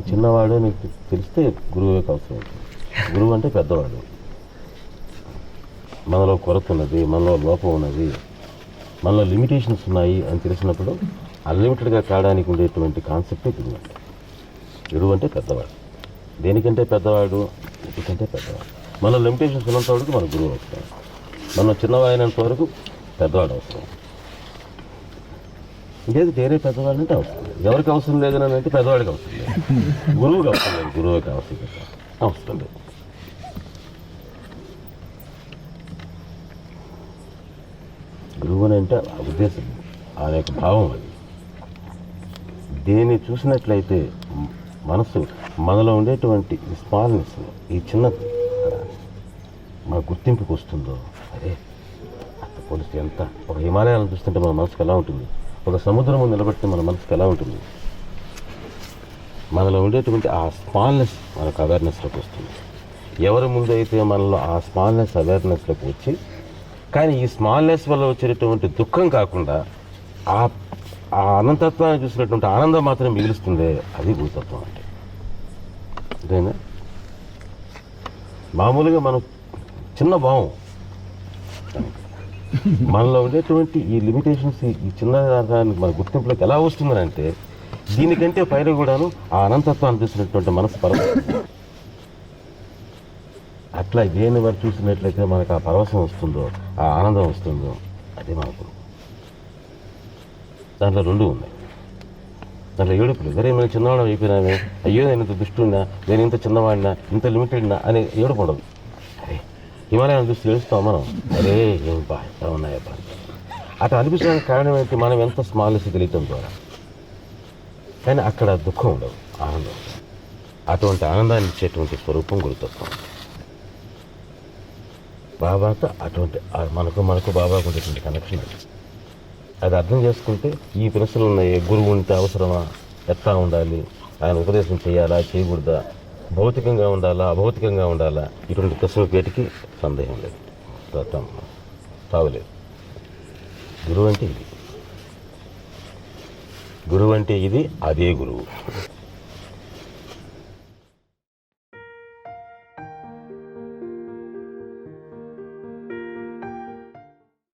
చిన్నవాడు అని తెలిస్తే గురువుకి అవసరం అవుతుంది. గురువు అంటే పెద్దవాడు. మనలో కొరత ఉన్నది, మనలో లోపం ఉన్నది, మనలో లిమిటేషన్స్ ఉన్నాయి అని తెలిసినప్పుడు అన్లిమిటెడ్గా కావడానికి ఉండేటువంటి కాన్సెప్టే గురువు అంటే. గురువు అంటే పెద్దవాడు. దేనికంటే పెద్దవాడు? ఎందుకంటే పెద్దవాడు. మన లిమిటేషన్స్ ఉన్నంత వరకు మన గురువు అవసరం. మనం చిన్నవాడినంత వరకు పెద్దవాడు అవసరం. ఇంకేది వేరే పెద్దవాడు అంటే అవసరం లేదు. ఎవరికి అవసరం లేదని అంటే పెద్దవాడికి అవసరం లేదు, గురువుకి అవసరం లేదు, గురువుకి అవసరం లేదు. గురువు అని అంటే ఆ ఉద్దేశం, ఆయన యొక్క భావం అది. దీన్ని చూసినట్లయితే మనసు మనలో ఉండేటువంటి స్మాల్నెస్, ఈ చిన్న మన గుర్తింపుకి వస్తుందో, అరే అంత పోలిస్తే ఎంత, ఒక హిమాలయాలను చూస్తుంటే మన మనసుకు ఎలా ఉంటుంది, ఒక సముద్రం ముందు నిలబడితే మన మనసుకు ఎలా ఉంటుంది, మనలో ఉండేటువంటి ఆ స్మాల్నెస్ మనకు అవేర్నెస్లోకి వస్తుంది. ఎవరి ముందు అయితే మనలో ఆ స్మాల్నెస్ అవేర్నెస్లోకి వచ్చి, కానీ ఈ స్మాల్నెస్ వల్ల వచ్చేటటువంటి దుఃఖం కాకుండా ఆ అనంతత్వాన్ని చూసినటువంటి ఆనందం మాత్రం మిగులుస్తుంది, అది భూతత్వం అంటే. అంతేనా? మామూలుగా మనం చిన్న భావం, మనలో ఉండేటువంటి ఈ లిమిటేషన్స్, ఈ చిన్న దానికి మన గుర్తింపులోకి ఎలా వస్తుందని అంటే, దీనికంటే పైన కూడాను ఆ అనంతత్వాన్ని చూసినటువంటి మనసు పరవశం. అట్లా దేని వారు చూసినట్లయితే మనకు ఆ పరవశం వస్తుందో, ఆ ఆనందం వస్తుందో, అదే మనకు. దాంట్లో రెండు ఉన్నాయి. దాంట్లో ఏడుపులు, వేరే మేము చిన్నవాడు అయిపోయినామే, అయ్యో నేను ఇంత దుష్టున్నా, నేను ఇంత చిన్నవాడినా, ఇంత లిమిటెడ్నా అని ఏడుపు ఉండదు. అరే హిమాలయాన్ని చూసి ఏడుస్తాం మనం, అరే ఏం బా ఎలా ఉన్నాయా బా. అట్లా అనిపించడానికి కారణం ఏంటి? మనం ఎంత స్మాల్నెస్ తెలియటం ద్వారా. కానీ అక్కడ దుఃఖం ఉండదు, ఆనందం. అటువంటి ఆనందాన్ని ఇచ్చేటువంటి స్వరూపం గురుతత్వం. బాబాతో అటువంటి మనకు బాబాకు ఉండేటువంటి కనెక్షన్ అది అర్థం చేసుకుంటే, ఈ ప్రశ్నలు ఉన్నాయి, గురువు ఉంటే అవసరమా, ఎట్లా ఉండాలి, ఆయన ఉపదేశం చేయాలా చేయకూడదా, భౌతికంగా ఉండాలా అభౌతికంగా ఉండాలా, ఇటువంటి ప్రశ్నలకు వేటికి సందేహం లేదు, తావలేదు. గురువు అంటే ఇది, గురువు అంటే ఇది, అదే గురువు.